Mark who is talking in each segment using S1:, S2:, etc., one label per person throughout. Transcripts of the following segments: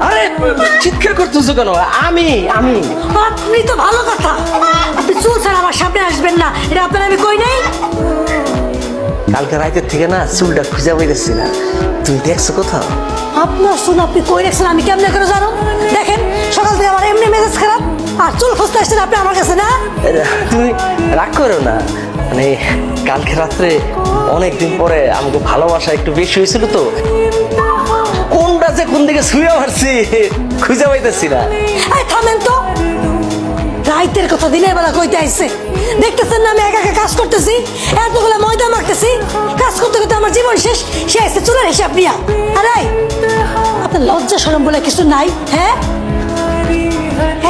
S1: আরে চিৎকার করতেছো কেন? আমি আমি
S2: আপনি তো ভালো কথা, আপনি চুল ছাড়া আমার সামনে আসবেন না, এটা আপনার আমি কই নাই।
S1: কালকে রাতের থেকে না চুলটা খুঁজে পাইতেছি না, তুমি দেখছো কোথাও?
S2: আপনার চুল আপনি কই রাখছেন আমি কেমনে করে জানো? দেখেন সকাল থেকে আমার এমনি মেজাজ খারাপ, আর চুল খুঁজতে আসছেন আপনি আমার কাছে না?
S1: তুমি রাগ করো না, মানে কালকে রাত্রে অনেকদিন পরে আমাকে ভালোবাসা একটু বেশি হয়েছিল তো, কোনটা যে কোন দিকে শুয়ে মারছি খুঁজে পাইতেছি না।
S2: এই থামেন তো, রাইতের কথা দিনের বেলা কইতে আইছে, দেখতেছেন না আমি একা একা কাজ করতেছি, এতগুলো ময়দা মাখতেছি, কাজ করতে করতে আমার জীবন শেষ, সে আসছে চুলের হিসাব নিয়া। আরে আপনার লজ্জা শরম বলে কিছু নাই? হ্যাঁ,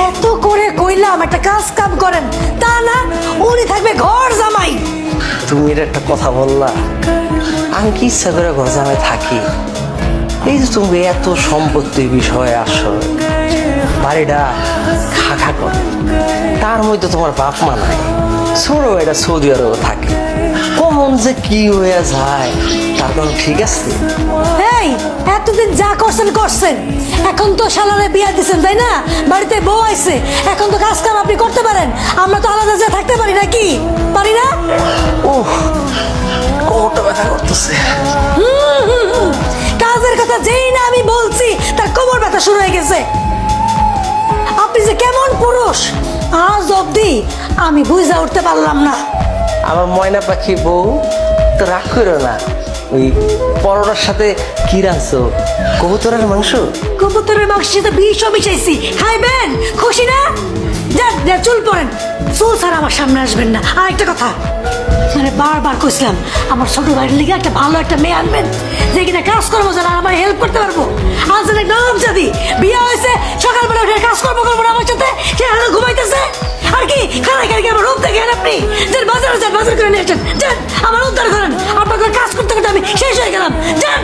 S2: এত করে কইলাম একটা কাজ কাম করেন, তা না উনি থাকবে ঘর জামাই।
S1: তুমি এর একটা কথা বললা, আমি কি ইচ্ছা করে ঘর জামাই থাকি? এই যে তুমি এত সম্পত্তির বিষয়ে আসো, বাড়িটা খা খা করে, তার মধ্যে তোমার বাপ মা নাই, ছোট এটা সৌদি আরবে থাকে, কখন যে কি হয়ে যায় তার কোনো ঠিক আছে?
S2: এই এতদিন যা করছেন করছেন, এখন তো শালারে বিয়া দিছেন তাই না, বাড়িতে বউ আইছে, এখন তো কাজ কাম আপনি করতে পারেন, আমরা তো আলাদা যা থাকতে পারি নাকি? পারি না?
S1: ও কোমরটা ব্যথা করতেছে।
S2: কাজের কথা যেই না আমি বলছি তার কোমর ব্যথা শুরু হয়ে গেছে। আপনি যে কেমন পুরুষ আজ অব্দি আমি বুঝে উঠতে পারলাম না।
S1: আমার ময়না পাখি বউ, তো রাগ করো না, ওই পরোটার সাথে কি রাখছো? কবুতরের মাংস?
S2: কবুতরের মাংসের সাথে বিষও মিশাইছি, খাইবেন? খুশি না? যান যান চুল পরেন, চুল ছাড়া আমার সামনে আসবেন না। আর একটা কথা, মানে বারবার কইছিলাম আমার ছোট ভাইয়ের লিগে একটা ভালো একটা মেয়ে আনবেন, যে কিনা কাজ করবো, যারা আমার হেল্প করতে পারবো। আজ এক নরম জাতি বিয়ে হয়েছে, সকালবেলা উঠে কাজ করবো করবো না আমার সাথে, সে হাতে ঘুমাইতেছে। আর কি খানা খাই আমার রূপ দেখেন আপনি? যান বাজারে যান, বাজার করে নিয়ে আসেন, যান আমার উদ্ধার করেন। আপনার কাজ করতে করতে আমি শেষ হয়ে গেলাম, যান।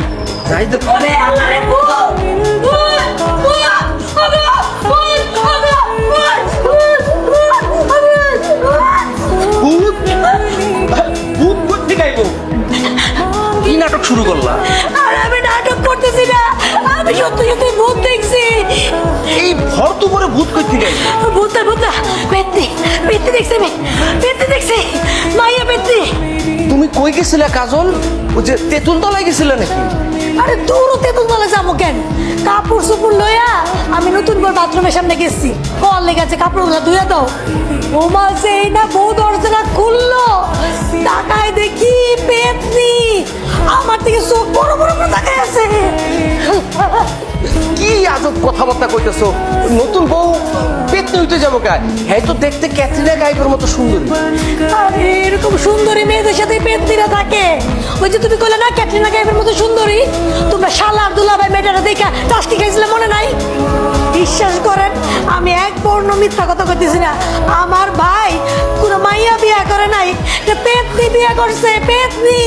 S1: যাই তো।
S2: আরে আল্লাহ রে,
S1: ভূত করতে গাইবো? কি নাটক শুরু করলা?
S2: আরে আমি নাটক করতেছি না, আমি সত্যি সত্যি ভূত দেখছি।
S1: এই ভর দুপুরে ভূত করতে গাইবো?
S2: ভূত না, ভূত না, পেত্তি পেত্তি দেখছি আমি, পেত্তি দেখছি, মাইয়া পেত্তি।
S1: তুমি কই গেছিলে কাজল? ওই যে তেঁতুল তলায় গেছিলে নাকি?
S2: আরে দূর তেতুল তলে যাবো কেন, কাপড় চুপুর লইয়া আমি নতুন করে বাথরুমের সামনে গেছি, কল লেগেছে কাপড়গুলো ধুয়ে দাও। ও মাঝে এই না বউ দরজাটা খুললো, তাকায় দেখি পেতনি আমার থেকে চোখ বড় বড় করে তাকায় আছে।
S1: কি আজব কথাবার্তা কইতেছো? নতুন বউ পেতনি হইতে যাবো কায়? হ্যাঁ তো দেখতে ক্যাটরিনা কাইফের মতো সুন্দরী।
S2: আরে এরকম সুন্দরী মেয়েদের সাথে পেতনিরা থাকে। ওই যে তুমি কইলে না ক্যাটরিনা কাইফের মতো সুন্দরী, তোমরা শালা আর দুলাভাই মেয়েটারা দেখা টাস্কি খাইছিলে মনে নাই? বিশ্বাস করেন আমি এক বর্ণ মিথ্যা কথা কইতেছি না, আমার ভাই কোনো মাইয়া বিয়া করে নাই, পেতনি বিয়া করছে, পেতনি।